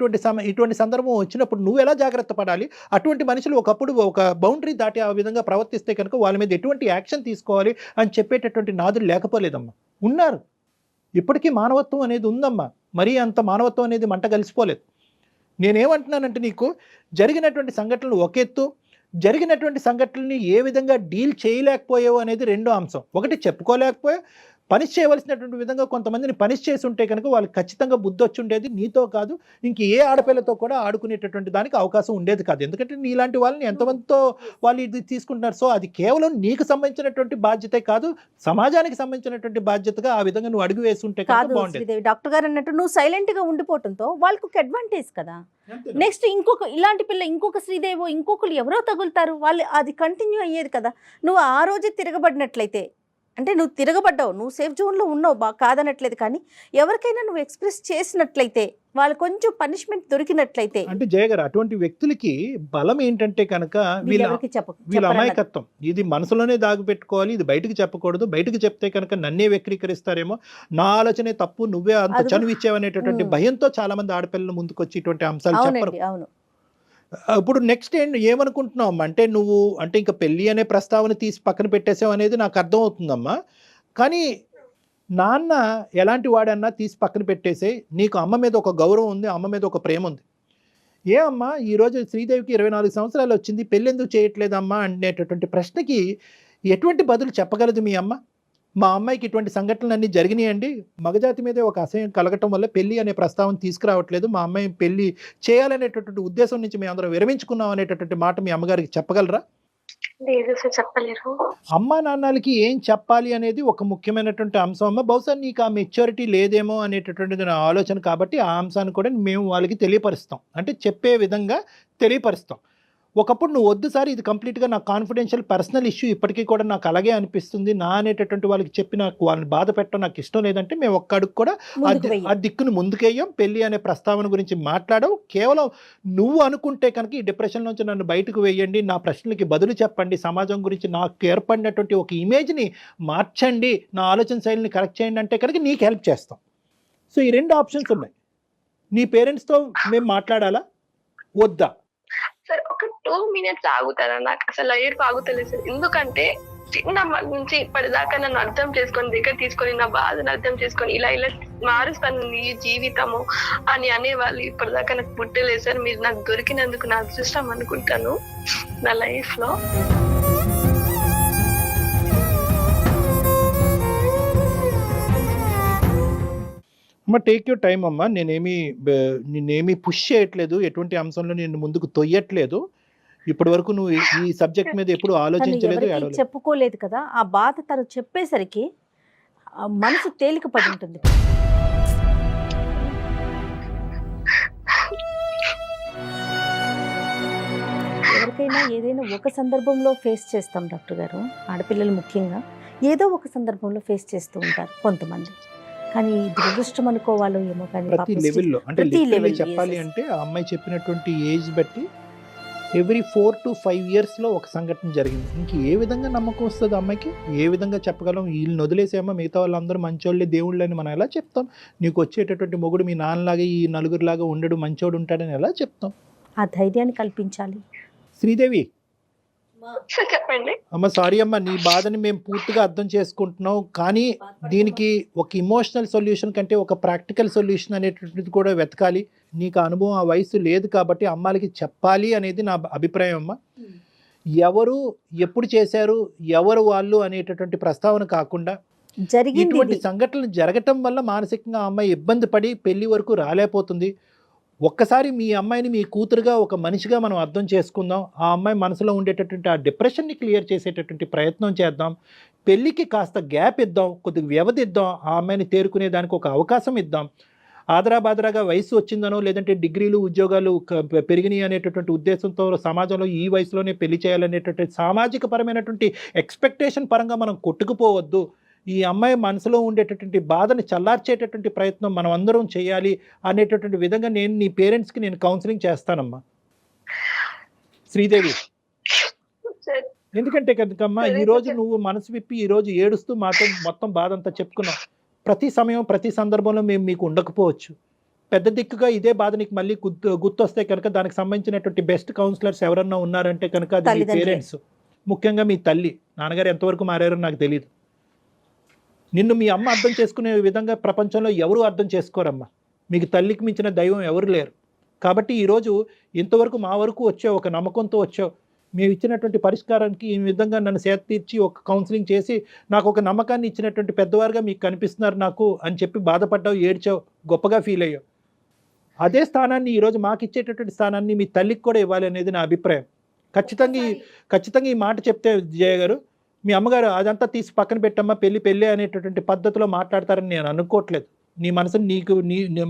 ఇటువంటి సందర్భం వచ్చినప్పుడు నువ్వు ఎలా జాగ్రత్త పడాలి, అటువంటి మనుషులు ఒకప్పుడు ఒక బౌండరీ దాటి ఆ విధంగా ప్రవర్తిస్తే కనుక వాళ్ళ మీద ఎటువంటి యాక్షన్ తీసుకోవాలి అని చెప్పేటటువంటి నాదులు లేకపోలేదమ్మా, ఉన్నారు. ఇప్పటికీ మానవత్వం అనేది ఉందమ్మా, మరీ అంత మానవత్వం అనేది మంట కలిసిపోలేదు. నేనేమంటున్నానంటే నీకు జరిగినటువంటి సంఘటనలు ఒక ఎత్తు, జరిగినటువంటి సంఘటనల్ని ఏ విధంగా డీల్ చేయలేకపోయావు అనేది రెండో అంశం. ఒకటి చెప్పుకోలేకపోయావు, పనిష్ చేయవలసినటువంటి విధంగా కొంతమందిని పనిష్ చేసి ఉంటే కనుక వాళ్ళకి ఖచ్చితంగా బుద్ధి వచ్చి ఉండేది. నీతో కాదు ఇంక ఏ ఆడపిల్లతో కూడా ఆడుకునేటటువంటి దానికి అవకాశం ఉండేది కాదు. ఎందుకంటే నీలాంటి వాళ్ళని ఎంతమందితో వాళ్ళు ఇది తీసుకుంటున్నారు. సో అది కేవలం నీకు సంబంధించినటువంటి బాధ్యతే కాదు, సమాజానికి సంబంధించినటువంటి బాధ్యతగా ఆ విధంగా నువ్వు అడుగు వేసి ఉంటే కనుక బాగుండేది.
డాక్టర్ గారు అన్నట్టు నువ్వు సైలెంట్ గా ఉండిపోవడంతో వాళ్ళకి ఒక అడ్వాంటేజ్ కదా. నెక్స్ట్ ఇలాంటి పిల్ల ఇంకొక శ్రీదేవో ఇంకొకరు ఎవరో తగులుతారు, వాళ్ళు అది కంటిన్యూ అయ్యేది కదా. నువ్వు ఆ రోజే తిరగబడినట్లయితే, అంటే నువ్వు తిరగబడ్డావు, నువ్వు సేఫ్ జోన్లో ఉన్నావు, కాదనట్లేదు. కానీ ఎవరికైనా నువ్వు ఎక్స్ప్రెస్ చేసినట్లయితే, వాళ్ళు కొంచెం పనిష్మెంట్ దొరికినట్లయితే,
అంటే జయగారు అటువంటి వ్యక్తులకి బలం ఏంటంటే కనుక వీళ్ళ అమాయకత్వం. ఇది మనసులోనే దాగిపెట్టుకోవాలి, ఇది బయటకు చెప్పకూడదు. బయటకు చెప్తే కనుక నన్నే వక్రీకరిస్తారేమో, నా ఆలోచనే తప్పు, నువ్వే అంత చనువు ఇచ్చావనేటటువంటి భయంతో చాలా మంది ఆడపిల్లలు ముందుకు వచ్చి ఇటువంటి అంశాలు చెప్పరు.
అవును.
ఇప్పుడు నెక్స్ట్ ఏమనుకుంటున్నావు అంటే నువ్వు అంటే ఇంకా పెళ్ళి అనే ప్రస్తావన తీసి పక్కన పెట్టేసావు అనేది నాకు అర్థమవుతుందమ్మా. కానీ నాన్న ఎలాంటి వాడన్నా తీసి పక్కన పెట్టేసే, నీకు అమ్మ మీద ఒక గౌరవం ఉంది, అమ్మ మీద ఒక ప్రేమ ఉంది. ఏ అమ్మా ఈరోజు శ్రీదేవికి 24 సంవత్సరాలు వచ్చింది, పెళ్ళి ఎందుకు చేయట్లేదమ్మా అనేటటువంటి ప్రశ్నకి ఎటువంటి బదులు చెప్పగలదు మీ అమ్మ? మా అమ్మాయికి ఇటువంటి సంఘటనలు అన్నీ జరిగినాయండి, మగజాతి మీదే ఒక అసహ్యం కలగటం వల్ల పెళ్ళి అనే ప్రస్తావన తీసుకురావట్లేదు, మా అమ్మాయి పెళ్ళి చేయాలనేటటువంటి ఉద్దేశం నుంచి మేము అందరం విరమించుకున్నాం అనేటటువంటి మాట మీ అమ్మగారికి చెప్పగలరా?
చెప్పలేరు.
అమ్మా నాన్నలకి ఏం చెప్పాలి అనేది ఒక ముఖ్యమైనటువంటి అంశం అమ్మ. బహుశా నీకు ఆ మెచ్యూరిటీ లేదేమో అనేటటువంటిది నా ఆలోచన. కాబట్టి ఆ అంశాన్ని కూడా మేము వాళ్ళకి తెలియపరుస్తాం, అంటే చెప్పే విధంగా తెలియపరుస్తాం. ఒకప్పుడు నువ్వు వద్దు సార్, ఇది కంప్లీట్గా నాకు కాన్ఫిడెన్షియల్ పర్సనల్ ఇష్యూ, ఇప్పటికీ కూడా నాకు అలాగే అనిపిస్తుంది, నా అనేటటువంటి వాళ్ళకి చెప్పి నాకు వాళ్ళని బాధ పెట్టడం నాకు ఇష్టం లేదంటే మేము ఒక్క అడుగు కూడా ఆ దిక్కును ముందుకేయం. పెళ్ళి అనే ప్రస్తావన గురించి మాట్లాడవు. కేవలం నువ్వు అనుకుంటే కనుక ఈ డిప్రెషన్ నుంచి నన్ను బయటకు వేయండి, నా ప్రశ్నలకి బదులు చెప్పండి, సమాజం గురించి నాకు ఏర్పడినటువంటి ఒక ఇమేజ్ని మార్చండి, నా ఆలోచన శైలిని కరెక్ట్ చేయండి అంటే కనుక నీకు హెల్ప్ చేస్తాం. సో ఈ 2 ఆప్షన్స్ ఉన్నాయి. నీ పేరెంట్స్తో మేము మాట్లాడాలా వద్దా?
సార్ ఒక 2 minutes ఆగుతారా? నాకు అసలు ఏడుపు ఆగుతలేదు సార్. ఎందుకంటే చిన్నప్పటి నుంచి ఇప్పటిదాకా నన్ను అర్థం చేసుకొని, దగ్గర తీసుకొని, నా బాధను అర్థం చేసుకొని ఇలా మారుస్తాను నీ జీవితము అని అనేవాళ్ళు ఇప్పటిదాకా నాకు పుట్టలేదు సార్. మీరు నాకు దొరికినందుకు నా అదృష్టం అనుకుంటాను నా లైఫ్ లో.
అమ్మ టేక్ యూర్ టైం అమ్మ. నేనేమి పుష్ చేయట్లేదు, ఎటువంటి అంశంలో నేను ముందుకు తొయ్యట్లేదు. ఇప్పటి వరకు నువ్వు ఈ సబ్జెక్ట్ మీద ఎప్పుడు ఆలోచించలేదు,
చెప్పుకోలేదు కదా. ఆ బాధ తను చెప్పేసరికి మనసు తేలిక పడి ఉంటుంది. ఎవరికైనా ఏదైనా ఒక సందర్భంలో ఫేస్ చేస్తాం డాక్టర్ గారు, ఆడపిల్లలు ముఖ్యంగా ఏదో ఒక సందర్భంలో ఫేస్ చేస్తూ ఉంటారు కొంతమంది. కానీ దురదృష్టం అనుకోవాలో ఏమో కానీ
ప్రతి
పాపం
లెవెల్లో అంటే
ప్రతి
literally
level,
చెప్పాలి
yes, yes.
అంటే ఆ అమ్మాయి చెప్పినటువంటి ఏజ్ బట్టి ఎవ్రీ 4 to 5 yearsలో ఒక సంఘటన జరిగింది. ఇంక ఏ విధంగా నమ్మకం వస్తుంది అమ్మాయికి? ఏ విధంగా చెప్పగలం? వీళ్ళని వదిలేసేమో మిగతా వాళ్ళందరూ మంచోళ్ళే దేవుళ్ళని మనం ఎలా చెప్తాం? నీకు వచ్చేటటువంటి మొగుడు మీ నాన్నలాగా ఈ నలుగురిలాగా ఉండడు, మంచోడు ఉంటాడని ఎలా చెప్తాం?
ఆ ధైర్యాన్ని కల్పించాలి.
శ్రీదేవి
చెప్పండి.
అమ్మ సారీ అమ్మ, నీ బాధని మేము పూర్తిగా అర్థం చేసుకుంటున్నాం, కానీ దీనికి ఒక ఇమోషనల్ సొల్యూషన్ కంటే ఒక ప్రాక్టికల్ సొల్యూషన్ అనేటువంటిది కూడా వెతకాలి. నీకు అనుభవం ఆ వయసు లేదు కాబట్టి అమ్మాయిలకి చెప్పాలి అనేది నా అభిప్రాయం అమ్మ. ఎవరు ఎప్పుడు చేశారు, ఎవరు వాళ్ళు అనేటటువంటి ప్రస్తావన కాకుండా
జరిగింది
ఇటువంటి
ఇది.
సంఘటనలు జరగటం వల్ల మానసికంగా ఆ అమ్మాయి ఇబ్బంది పడి పెళ్లి వరకు రాలేకపోతుంది. ఒక్కసారి మీ అమ్మాయిని మీ కూతురుగా ఒక మనిషిగా మనం అర్థం చేసుకుందాం. ఆ అమ్మాయి మనసులో ఉండేటటువంటి ఆ డిప్రెషన్ని క్లియర్ చేసేటటువంటి ప్రయత్నం చేద్దాం. పెళ్ళికి కాస్త గ్యాప్ ఇద్దాం, కొద్దిగా వ్యవధి ఇద్దాం, ఆ అమ్మాయిని తేరుకునే దానికి ఒక అవకాశం ఇద్దాం. ఆదరాబాదరాగా వయసు వచ్చిందనో లేదంటే డిగ్రీలు ఉద్యోగాలు పెరిగినాయి అనేటటువంటి ఉద్దేశంతో సమాజంలో ఈ వయసులోనే పెళ్లి చేయాలనేటటువంటి సామాజిక పరమైనటువంటి ఎక్స్పెక్టేషన్ పరంగా మనం కొట్టుకుపోవద్దు. ఈ అమ్మాయి మనసులో ఉండేటటువంటి బాధని చల్లార్చేటటువంటి ప్రయత్నం మనం అందరం చేయాలి అనేటటువంటి విధంగా నేను నీ పేరెంట్స్కి నేను కౌన్సిలింగ్ చేస్తానమ్మా శ్రీదేవి. ఎందుకంటే కనుకమ్మా ఈరోజు నువ్వు మనసు విప్పి ఈరోజు ఏడుస్తూ మాతో మొత్తం బాధ అంతా చెప్పుకున్నావు. ప్రతి సమయం ప్రతి సందర్భంలో మేము మీకు ఉండకపోవచ్చు. పెద్ద దిక్కుగా ఇదే బాధ నీకు మళ్ళీ గుర్తొస్తే కనుక దానికి సంబంధించినటువంటి బెస్ట్ కౌన్సిలర్స్ ఎవరన్నా ఉన్నారంటే కనుక అది మీ
తల్లిదండ్రులే.
పేరెంట్స్, ముఖ్యంగా మీ తల్లి. నాన్నగారు ఎంతవరకు మారారో నాకు తెలియదు. నిన్ను మీ అమ్మ అర్థం చేసుకునే విధంగా ప్రపంచంలో ఎవరు అర్థం చేసుకోరమ్మా. మీకు తల్లికి మించిన దైవం ఎవరు లేరు. కాబట్టి ఈరోజు ఇంతవరకు మా వరకు వచ్చావు, ఒక నమ్మకంతో వచ్చావు. మేము ఇచ్చినటువంటి పరిష్కారానికి ఈ విధంగా నన్ను సేద తీర్చి ఒక కౌన్సిలింగ్ చేసి నాకు ఒక నమ్మకాన్ని ఇచ్చినటువంటి పెద్దవారుగా మీకు కనిపిస్తున్నారు నాకు అని చెప్పి బాధపడ్డావు, ఏడ్చావు, గొప్పగా ఫీల్ అయ్యావు. అదే స్థానాన్ని ఈరోజు మాకు ఇచ్చేటటువంటి స్థానాన్ని మీ తల్లికి కూడా ఇవ్వాలి అనేది నా అభిప్రాయం. ఖచ్చితంగా ఈ మాట చెప్తే జయ గారు, మీ అమ్మగారు అదంతా తీసి పక్కన పెట్టమ్మా, పెళ్ళి అనేటటువంటి పద్ధతిలో మాట్లాడతారని నేను అనుకోవట్లేదు. నీ మనసుని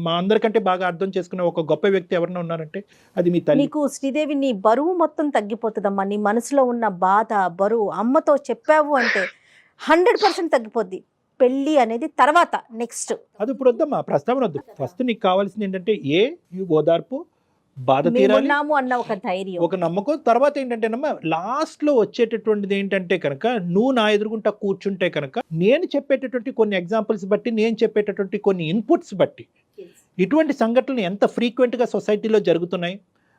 మా అందరికంటే బాగా అర్థం చేసుకునే ఒక గొప్ప వ్యక్తి ఎవరైనా ఉన్నారంటే అది మీ తల్లి.
నీకు శ్రీదేవి నీ బరువు మొత్తం తగ్గిపోతుందమ్మా. నీ మనసులో ఉన్న బాధ బరువు అమ్మతో చెప్పావు అంటే 100% తగ్గిపోద్ది. పెళ్ళి అనేది తర్వాత నెక్స్ట్
అది ఇప్పుడు వద్దమ్మా, ప్రస్తావన వద్దు. ఫస్ట్ నీకు కావాల్సింది ఏంటంటే ఓదార్పు, బాధ తీరాలి,
ఉన్నాము అన్న ఒక ధైర్యం,
ఒక నమ్మకం. తర్వాత ఏంటంటేనమ్మా లాస్ట్లో వచ్చేటటువంటిది ఏంటంటే కనుక నువ్వు నా ఎదురుగుంటా కూర్చుంటే కనుక నేను చెప్పేటటువంటి కొన్ని ఎగ్జాంపుల్స్ బట్టి, నేను చెప్పేటటువంటి కొన్ని ఇన్పుట్స్ బట్టి ఇటువంటి సంఘటనలు ఎంత ఫ్రీక్వెంట్గా సొసైటీలో జరుగుతున్నాయి,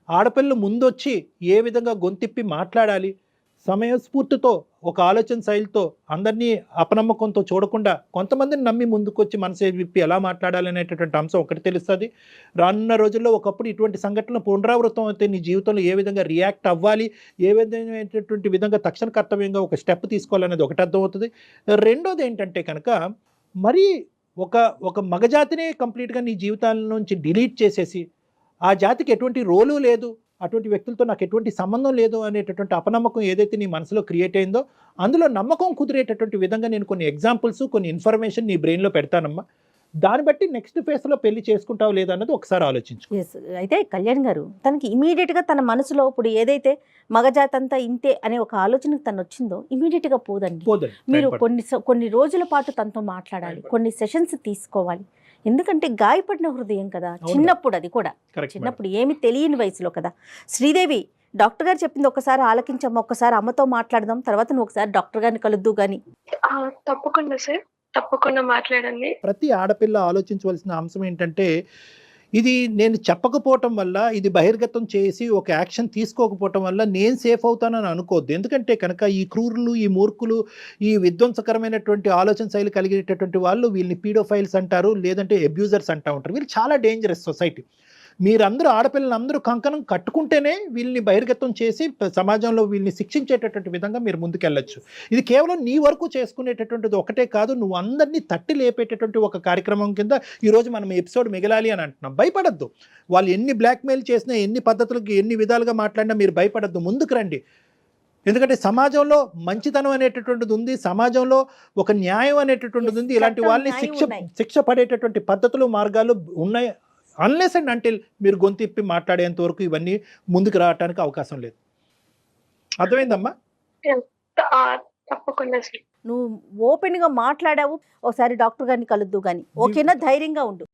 ఆడపిల్లలు ముందొచ్చి ఏ విధంగా గొంతిప్పి మాట్లాడాలి, సమయస్ఫూర్తితో ఒక ఆలోచన శైలితో అందరినీ అపనమ్మకంతో చూడకుండా కొంతమందిని నమ్మి ముందుకొచ్చి మనసు విప్పి ఎలా మాట్లాడాలి అనేటటువంటి అంశం ఒకటి తెలుస్తుంది. రానున్న రోజుల్లో ఒకప్పుడు ఇటువంటి సంఘటనలు పునరావృతం అయితే నీ జీవితంలో ఏ విధంగా రియాక్ట్ అవ్వాలి, ఏ విధమైనటువంటి విధంగా తక్షణ కర్తవ్యంగా ఒక స్టెప్ తీసుకోవాలనేది ఒకటి అర్థమవుతుంది. రెండోది ఏంటంటే కనుక మరి ఒక మగజాతినే కంప్లీట్గా నీ జీవితాల నుంచి డిలీట్ చేసేసి ఆ జాతికి ఎటువంటి రోలు లేదు, అటువంటి వ్యక్తులతో నాకు ఎటువంటి సంబంధం లేదు అనేటటువంటి అపనమ్మకం ఏదైతే నీ మనసులో క్రియేట్ అయిందో అందులో నమ్మకం కుదిరేటటువంటి విధంగా నేను కొన్ని ఎగ్జాంపుల్స్, కొన్ని ఇన్ఫర్మేషన్ నీ బ్రెయిన్లో పెడతానమ్మా. దాన్ని బట్టి నెక్స్ట్ ఫేజ్లో పెళ్లి చేసుకుంటావు లేదా అన్నది ఒకసారి ఆలోచించు.
అయితే కళ్యాణ్ గారు తనకి ఇమీడియట్గా తన మనసులో ఇప్పుడు ఏదైతే మగజాతి అంతా ఇంతే అనే ఒక ఆలోచనకు తను వచ్చిందో ఇమీడియట్గా పోదండి. మీరు కొన్ని రోజుల పాటు తనతో మాట్లాడాలి, కొన్ని సెషన్స్ తీసుకోవాలి. ఎందుకంటే గాయపడిన హృదయం కదా, చిన్నప్పుడు అది కూడా చిన్నప్పుడు ఏమి తెలియని వయసులో కదా. శ్రీదేవి డాక్టర్ గారు చెప్పింది ఒకసారి ఆలకించమ్మా, ఒకసారి అమ్మతో మాట్లాడదాం, తర్వాత నువ్వు ఒకసారి డాక్టర్ గారిని కలుద్దు గాని.
తప్పకుండా సార్, తప్పకుండా మాట్లాడండి.
ప్రతి ఆడపిల్ల ఆలోచించవలసిన అంశం ఏంటంటే ఇది నేను చెప్పకపోవటం వల్ల, ఇది బహిర్గతం చేసి ఒక యాక్షన్ తీసుకోకపోవటం వల్ల నేను సేఫ్ అవుతానని అనుకోవద్దు. ఎందుకంటే కనుక ఈ క్రూరులు, ఈ మూర్ఖులు, ఈ విధ్వంసకరమైనటువంటి ఆలోచన శైలి కలిగేటటువంటి వాళ్ళు వీళ్ళని పీడోఫైల్స్ అంటారు, లేదంటే అబ్యూజర్స్ అంటూ ఉంటారు. వీళ్ళు చాలా డేంజరస్ సొసైటీ. మీరందరూ ఆడపిల్లలందరూ కంకణం కట్టుకుంటేనే వీళ్ళని బహిర్గతం చేసి సమాజంలో వీళ్ళని శిక్షించేటటువంటి విధంగా మీరు ముందుకెళ్ళచ్చు. ఇది కేవలం నీ వరకు చేసుకునేటటువంటిది ఒకటే కాదు, నువ్వు అందరినీ తట్టి లేపేటటువంటి ఒక కార్యక్రమం కింద ఈరోజు మనం ఎపిసోడ్ మిగలాలి అని అంటున్నాం. భయపడద్దు. వాళ్ళు ఎన్ని బ్లాక్మెయిల్ చేసినా, ఎన్ని పద్ధతులకు, ఎన్ని విధాలుగా మాట్లాడినా మీరు భయపడద్దు, ముందుకు రండి. ఎందుకంటే సమాజంలో మంచితనం అనేటటువంటిది ఉంది, సమాజంలో ఒక న్యాయం అనేటటువంటిది ఉంది. ఇలాంటి వాళ్ళని శిక్ష పడేటటువంటి పద్ధతులు, మార్గాలు ఉన్నాయి. అన్లెస్ అండ్ అంటిల్ మీరు గొంతిప్పి మాట్లాడేంత వరకు ఇవన్నీ ముందుకు రావడానికి అవకాశం లేదు. అర్థమైందమ్మా?
తప్పకుండా సార్.
నువ్వు ఓపెన్గా మాట్లాడావు, ఒకసారి డాక్టర్ గారిని కలుద్దు కానీ, ఓకేనా? ధైర్యంగా ఉండు.